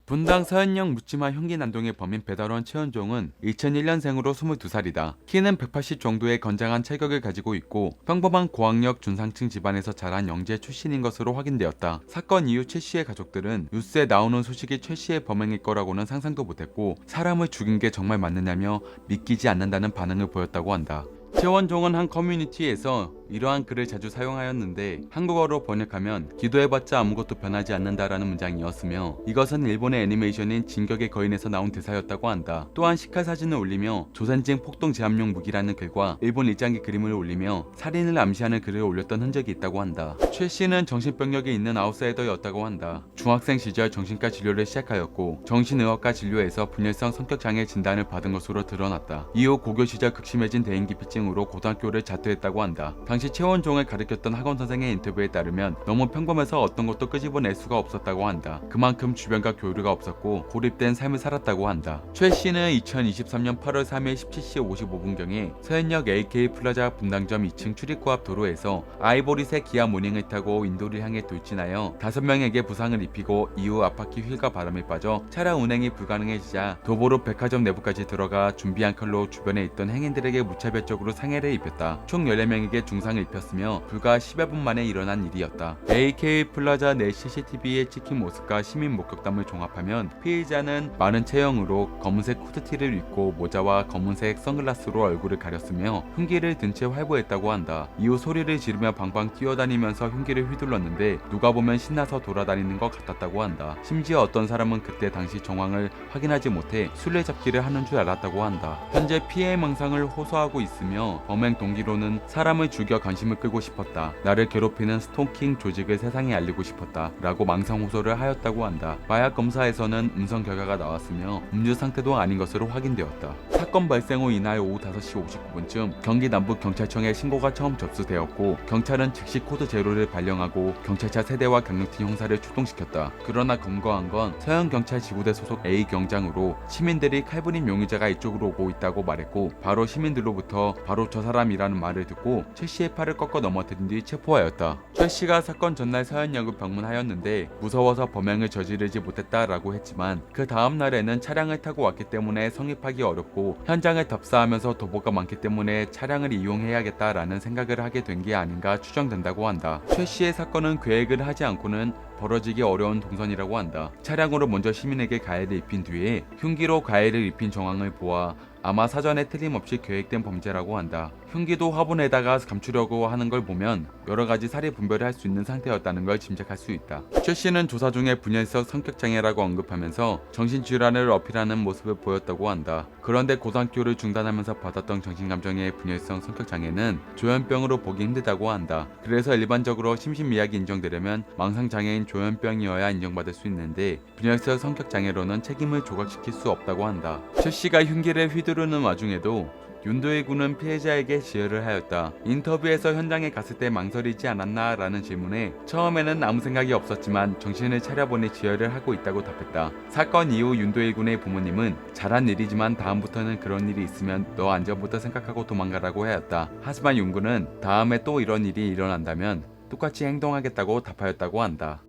분당 서현역 묻지마 흉기 난동의 범인 배달원 최원종은 2001년생으로 22살이다. 키는 180 정도의 건장한 체격을 가지고 있고 평범한 고학력 중상층 집안에서 자란 영재 출신인 것으로 확인되었다. 사건 이후 최 씨의 가족들은 뉴스에 나오는 소식이 최 씨의 범행일 거라고는 상상도 못했고 사람을 죽인 게 정말 맞느냐며 믿기지 않는다는 반응을 보였다고 한다. 최원종은 한 커뮤니티에서 이러한 글을 자주 사용하였는데 한국어로 번역하면 기도해봤자 아무것도 변하지 않는다라는 문장이었으며 이것은 일본의 애니메이션인 진격의 거인에서 나온 대사였다고 한다. 또한 시칼 사진을 올리며 조산징 폭동 제압용 무기라는 글과 일본 일장기 그림을 올리며 살인을 암시하는 글을 올렸던 흔적이 있다고 한다. 최 씨는 정신병력이 있는 아웃사이더였다고 한다. 중학생 시절 정신과 진료를 시작하였고 정신의학과 진료에서 분열성 성격장애 진단을 받은 것으로 드러났다. 이후 고교 시절 극심해진 대인기피증으로 고등학교를 자퇴했다고 한다. 당시 최원종을 가르쳤던 학원 선생의 인터뷰에 따르면 너무 평범해서 어떤 것도 끄집어낼 수가 없었다고 한다. 그만큼 주변과 교류가 없었고 고립된 삶을 살았다고 한다. 최 씨는 2023년 8월 3일 17시 55분경에 서현역 AK 플라자 분당점 2층 출입구 앞 도로에서 아이보리색 기아 모닝을 타고 인도를 향해 돌진하여 5명에게 부상을 입히고 이후 앞바퀴 휠과 바람에 빠져 차량 운행이 불가능해지자 도보로 백화점 내부까지 들어가 준비한 칼로 주변에 있던 행인들에게 무차별적으로 상해를 입혔다. 총 14명에게 중상을 입혔으며 불과 10여 분 만에 일어난 일이었다. AK 플라자 내 CCTV에 찍힌 모습과 시민 목격담을 종합하면 피의자는 마른 체형으로 검은색 후드티를 입고 모자와 검은색 선글라스로 얼굴을 가렸으며 흉기를 든 채 활보했다고 한다. 이후 소리를 지르며 방방 뛰어다니면서 흉기를 휘둘렀는데 누가 보면 신나서 돌아다니는 것 같았다고 한다. 심지어 어떤 사람은 그때 당시 정황을 확인하지 못해 술래잡기를 하는 줄 알았다고 한다. 현재 피해 망상을 호소하고 있으며 범행 동기로는 사람을 죽여 관심을 끌고 싶었다. 나를 괴롭히는 스토킹 조직을 세상에 알리고 싶었다. 라고 망상 호소를 하였다고 한다. 마약 검사에서는 음성 결과가 나왔으며 음주 상태도 아닌 것으로 확인되었다. 사건 발생 후 이날 오후 5시 59분쯤 경기 남부 경찰청에 신고가 처음 접수되었고 경찰은 즉시 코드 제로를 발령하고 경찰차 세대와 경력팀 형사를 출동시켰다. 그러나 검거한 건 서현경찰 지구대 소속 A 경장으로 시민들이 칼부림 용의자가 이쪽으로 오고 있다고 말했고 바로 시민들로부터 바로 저 사람이라는 말을 듣고 최 씨의 팔을 꺾어 넘어뜨린 뒤 체포하였다. 최 씨가 사건 전날 서현역을 방문하였는데 무서워서 범행을 저지르지 못했다라고 했지만 그 다음 날에는 차량을 타고 왔기 때문에 성립하기 어렵고 현장을 답사하면서 도보가 많기 때문에 차량을 이용해야겠다라는 생각을 하게 된 게 아닌가 추정된다고 한다. 최 씨의 사건은 계획을 하지 않고는 벌어지기 어려운 동선이라고 한다. 차량으로 먼저 시민에게 가해를 입힌 뒤에 흉기로 가해를 입힌 정황을 보아 아마 사전에 틀림없이 계획된 범죄라고 한다. 흉기도 화분에다가 감추려고 하는 걸 보면 여러가지 사리 분별을 할 수 있는 상태였다는 걸 짐작할 수 있다. 최 씨는 조사 중에 분열성 성격장애라고 언급하면서 정신질환을 어필하는 모습을 보였다고 한다. 그런데 고등학교를 중단하면서 받았던 정신감정의 분열성 성격장애는 조현병으로 보기 힘들다고 한다. 그래서 일반적으로 심신미약이 인정되려면 망상장애인 조현병이어야 인정받을 수 있는데 분열성 성격장애로는 책임을 조각시킬 수 없다고 한다. 최 씨가 흉기를 휘두르는 와중에도 윤도희 군은 피해자에게 지혈을 하였다. 인터뷰에서 현장에 갔을 때 망설이지 않았나? 라는 질문에 처음에는 아무 생각이 없었지만 정신을 차려보니 지혈을 하고 있다고 답했다. 사건 이후 윤도희 군의 부모님은 잘한 일이지만 다음부터는 그런 일이 있으면 너 안전부터 생각하고 도망가라고 하였다. 하지만 윤 군은 다음에 또 이런 일이 일어난다면 똑같이 행동하겠다고 답하였다고 한다.